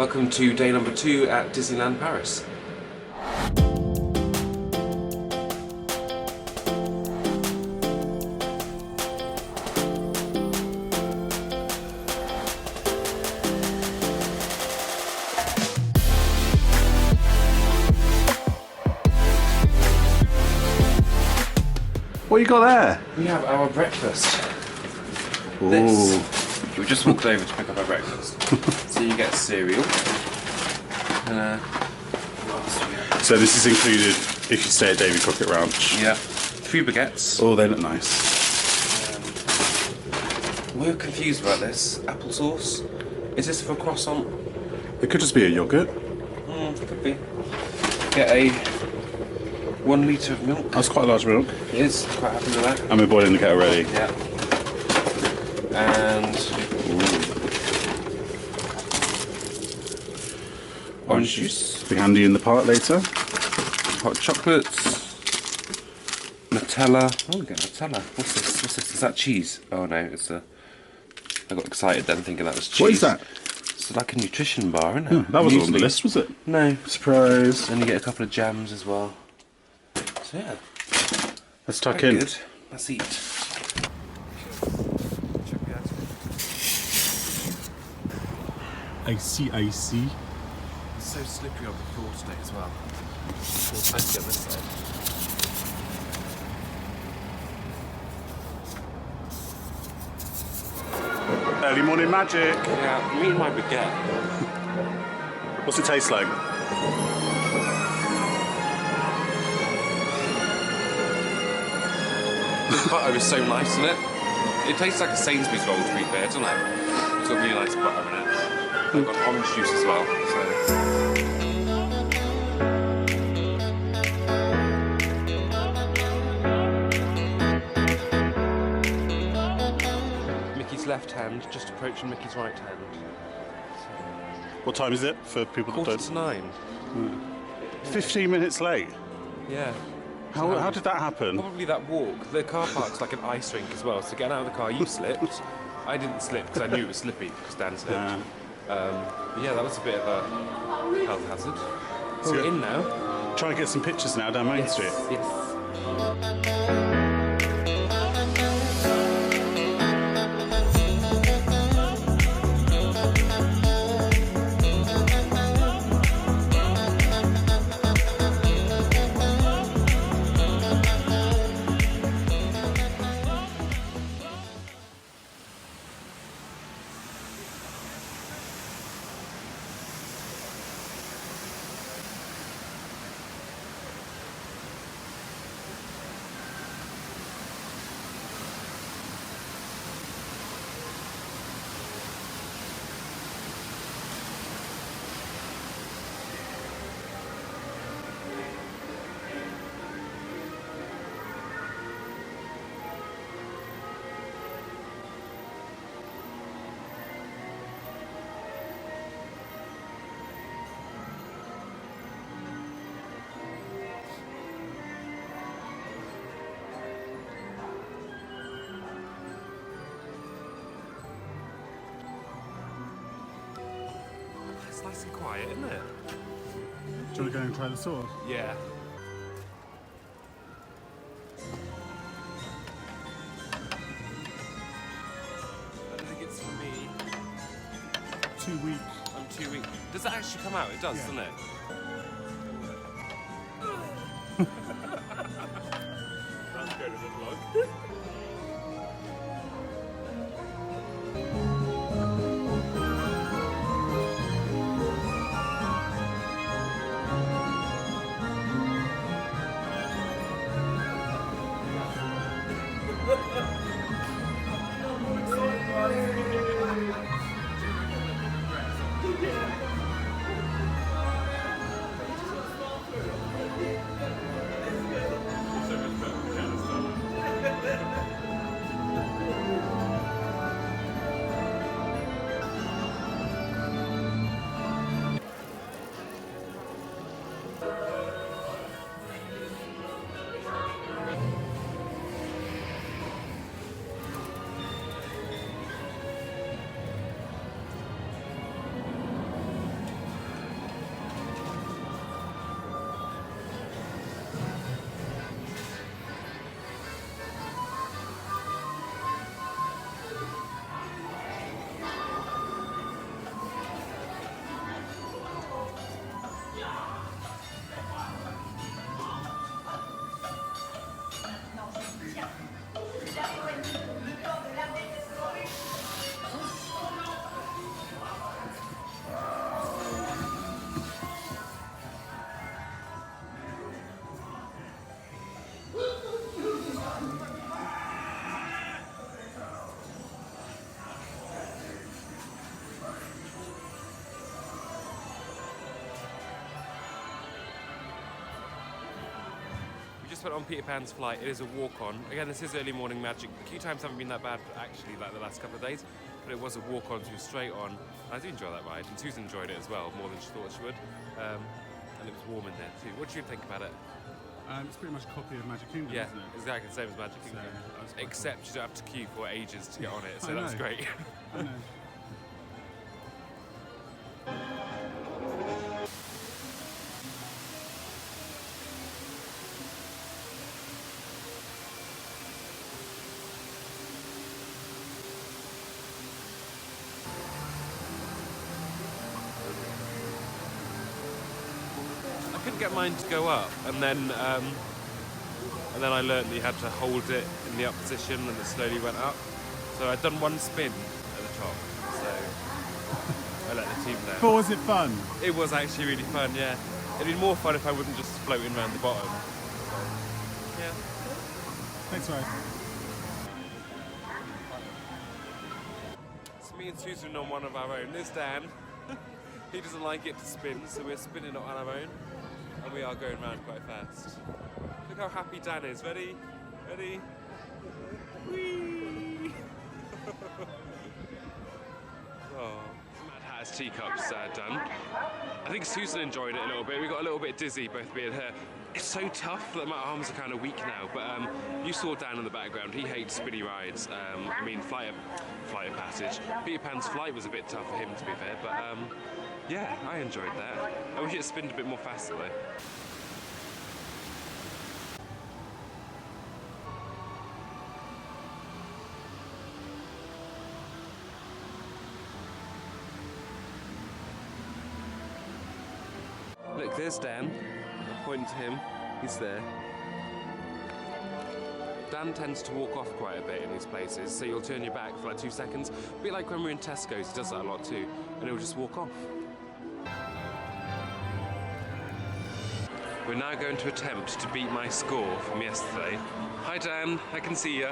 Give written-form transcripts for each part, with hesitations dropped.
Welcome to day number 2 at Disneyland Paris. What you got there? We have our breakfast. Ooh. This. We just walked over to pick up our breakfast. So you get cereal. And what else do we have? So this is included if you stay at Davy Crockett Ranch. Yeah. 3 baguettes. Oh, they look nice. We're confused about this. Applesauce. Is this for a croissant? It could just be a yogurt. Could be. Get a 1 litre of milk. That's quite a large milk. It is. Quite happy with that. And we're boiling the kettle already. Yeah. And orange juice. Be handy in the park later. Hot chocolates. Nutella. Oh, we get Nutella. What's this? What's this? Is that cheese? Oh no, it's a. I got excited then thinking that was cheese. What is that? It's like a nutrition bar, isn't it? Yeah, that wasn't on the list, was it? No. Surprise. And you get a couple of jams as well. So yeah. Let's tuck Very in. Good. Let's eat. Icy. It's so slippery on the floor today as well. Let's get this side. Early morning magic. Yeah, I'm eating my baguette. What's it taste like? The butter is so nice in it. It tastes like a Sainsbury's roll, to be fair, doesn't it? It's got really nice butter in it. I've got orange juice as well, Mickey's left hand, just approaching Mickey's right hand. What time is it for people that don't? 9. 15 minutes late. Yeah. How did that happen? Probably that walk. The car park's like an ice rink as well, so getting out of the car, you slipped. I didn't slip because I knew it was slippy because Dan slipped. But yeah, that was a bit of a health hazard. So we're in now. Trying to get some pictures now down Main Street. Yes. It's nice and quiet, isn't it? Do you want to go and try the sword? Yeah. I don't think it's for me. 2 weeks. I'm 2 weeks. Does that actually come out? It does, doesn't it? That's good as a vlog. went on Peter Pan's flight. It is a walk-on. Again, this is early morning magic. The queue times haven't been that bad, actually, like the last couple of days. But it was a walk-on, so straight on. I do enjoy that ride, and Susan enjoyed it as well, more than she thought she would. And it was warm in there too. What do you think about it? It's pretty much a copy of Magic Kingdom, Yeah, isn't it? exactly the same as Magic Kingdom. So, Except you don't have to queue for ages to get on it, so I that's know. great. I know. I couldn't get mine to go up, and then I learned that you had to hold it in the up position, and it slowly went up. So I'd done one spin at the top, so I let the team know. But was it fun? It was actually really fun, yeah. It'd be more fun if I wasn't just floating around the bottom. So, yeah. Thanks, Ray. So me and Susan on one of our own. There's Dan. He doesn't like it to spin, so we're spinning it on our own. And we are going around quite fast. Look how happy Dan is. Ready? Ready? Whee! Oh. Mad Hatter's teacups done. I think Susan enjoyed it a little bit. We got a little bit dizzy, both me and her. It's so tough that my arms are kind of weak now, but you saw Dan in the background. He hates spinny rides. I mean, Flight of Passage. Peter Pan's flight was a bit tough for him, to be fair, but yeah, I enjoyed that. I wish it spinned a bit more faster, though. Look, there's Dan. I'm pointing to him. He's there. Dan tends to walk off quite a bit in these places, so you'll turn your back for like 2 seconds. A bit like when we're in Tesco's, he does that a lot too, and he'll just walk off. We're now going to attempt to beat my score from yesterday. Hi Dan, I can see you.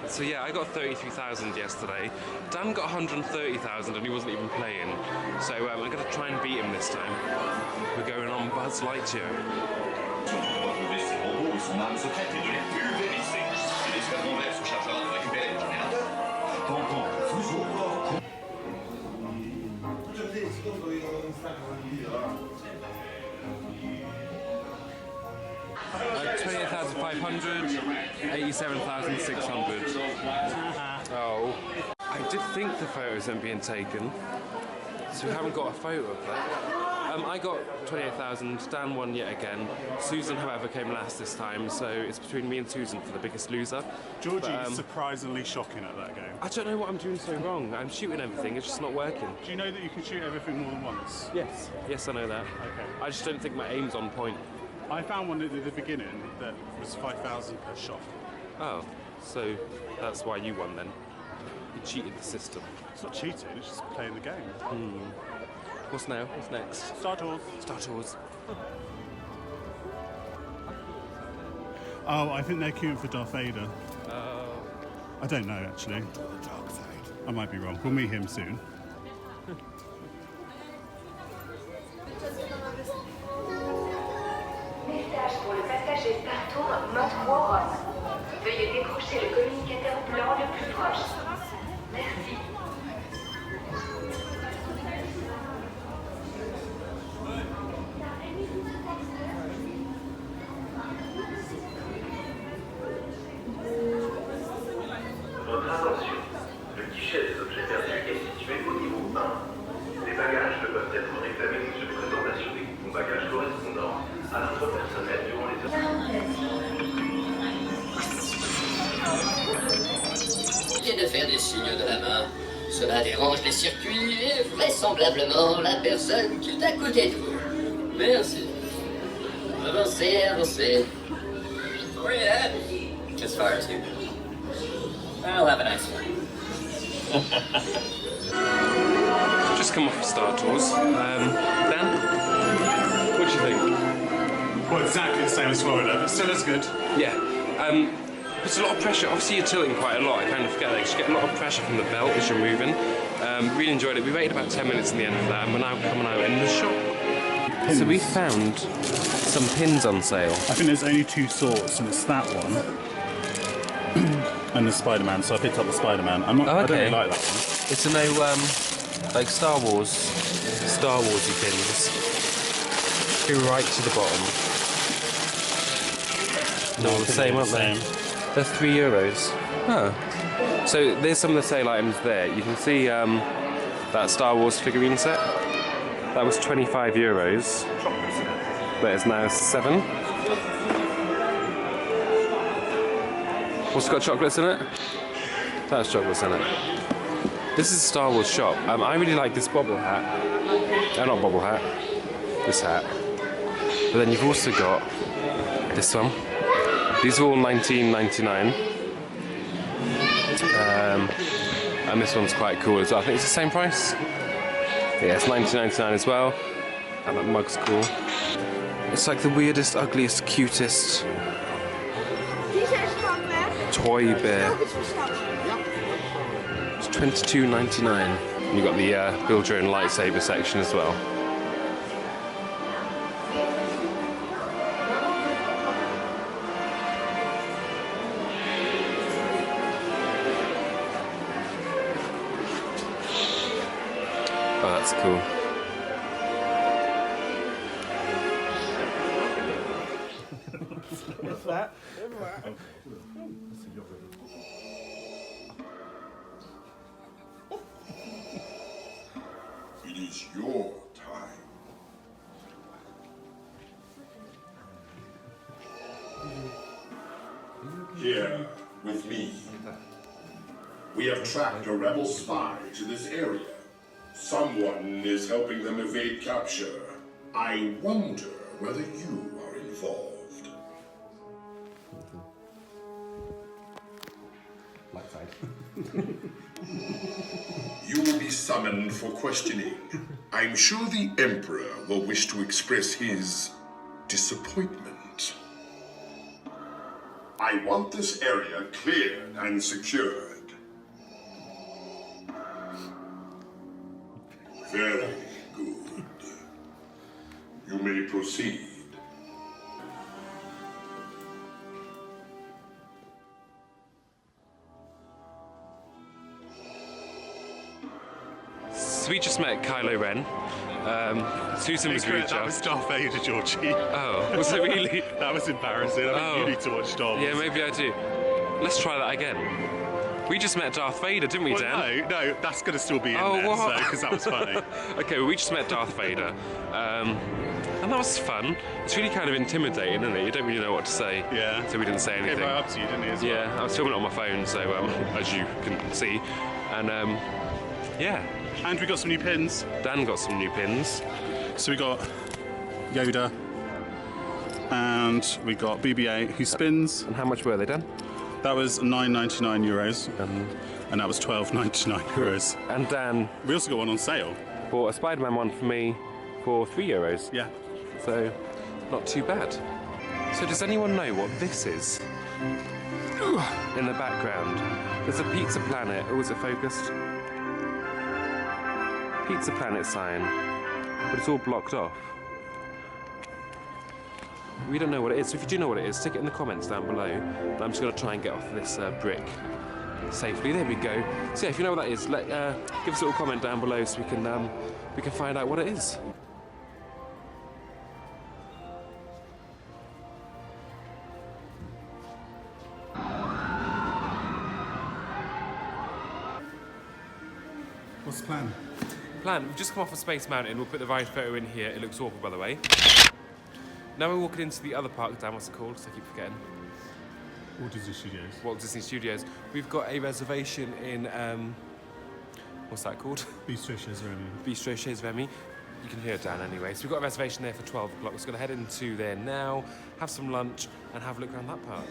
So yeah, I got 33,000 yesterday. Dan got 130,000 and he wasn't even playing. So I'm going to try and beat him this time. We're going on Buzz Lightyear. Like 28,500, 87,600. Oh. I did think the photos weren't being taken, so we haven't got a photo of that. I got 28,000, Dan won yet again. Susan, however, came last this time, so it's between me and Susan for the biggest loser. Georgie is surprisingly shocking at that game. I don't know what I'm doing so wrong. I'm shooting everything, it's just not working. Do you know that you can shoot everything more than once? Yes. Yes, I know that. Okay. I just don't think my aim's on point. I found one at the beginning that was 5,000 per shot. Oh, so that's why you won then. You cheated the system. It's not cheating, it's just playing the game. What's now? What's next? Star Tours. Star Tours. Oh, I think they're queuing for Darth Vader. I don't know, actually. The dark side. I might be wrong. We'll meet him soon. Message pour le passager Star Tour mode Warhol. Veuillez décrocher le communicateur blanc le plus proche. Merci. Votre attention, le guichet des objets perdus est situé au niveau 1. Les bagages ne peuvent être réclamés que sur présentation des coupons bagages correspondants à notre personnel durant les heures. De faire des signes de la main. Cela dérange les circuits et vraisemblablement la personne qui est à côté de vous. Merci. Avancez, avancez. Where are you at? As far as you. I'll have a nice one. Just come off of Star Tours. Dan, what do you think? Well, exactly the same as Florida, but still as good. Yeah. Puts a lot of pressure. Obviously, you're tilting quite a lot. I kind of forget that. You just get a lot of pressure from the belt as you're moving. Really enjoyed it. We waited about 10 minutes in the end of that, and we're now coming out in the shop. pins. So we found some pins on sale. I think there's only 2 sorts, and it's that one and the Spider-Man. So I picked up the Spider-Man. I don't really like that one. It's a no, like Star Warsy pins. Go right to the bottom. No, the same, aren't they? They're €3. Oh. So there's some of the sale items there. You can see that Star Wars figurine set. That was €25, but it's now 7. What's got chocolates in it? That's chocolates in it. This is a Star Wars shop. I really like this bobble hat. Not bobble hat. This hat. But then you've also got this one. These are all $19.99. And this one's quite cool as well. I think it's the same price. Yeah, it's $19.99 as well. And that mug's cool. It's like the weirdest, ugliest, cutest toy bear. It's $22.99. You've got the build your own lightsaber section as well. Oh, that's cool. What's that? It is your time. Here, with me. We have tracked a rebel spy to this area. Someone is helping them evade capture. I wonder whether you are involved. Light side. You will be summoned for questioning. I'm sure the Emperor will wish to express his disappointment. I want this area cleared and secured. Very good. You may proceed. So we just met Kylo Ren. Susan was really That was chuffed. Darth Vader, Georgie. Oh, was it really? That was embarrassing. I think you need to watch Star Wars. Yeah, maybe I do. Let's try that again. We just met Darth Vader, didn't we, Dan? No, that's going to still be in Oh, there, what? because that was funny. Okay, well, we just met Darth Vader. And that was fun. It's really kind of intimidating, isn't it? You don't really know what to say. Yeah. So we didn't say anything. Came right up to you, didn't he, as well? Yeah, I was filming it on my phone, so as you can see. And yeah. And we got some new pins. Dan got some new pins. So we got Yoda, and we got BB-8 who spins. And how much were they, Dan? That was €9.99, and that was €12.99. And Dan We also got one on sale. bought a Spider-Man one for me for €3. Yeah. So, not too bad. So does anyone know what this is? In the background. There's a Pizza Planet. Oh, is it focused? Pizza Planet sign. But it's all blocked off. We don't know what it is, so if you do know what it is, stick it in the comments down below. And I'm just going to try and get off this brick safely. There we go. So yeah, if you know what that is, give us a little comment down below so we can find out what it is. What's the plan? Plan, we've just come off of Space Mountain. We'll put the right photo in here. It looks awful, by the way. Now we're walking into the other park, Dan, what's it called? So I keep forgetting. Walt Disney Studios. Walt Disney Studios. We've got a reservation in, what's that called? Bistro Chez Remy. Bistro Chez Remy. You can hear Dan anyway. So we've got a reservation there for 12 o'clock. We're just going to head into there now, have some lunch, and have a look around that park.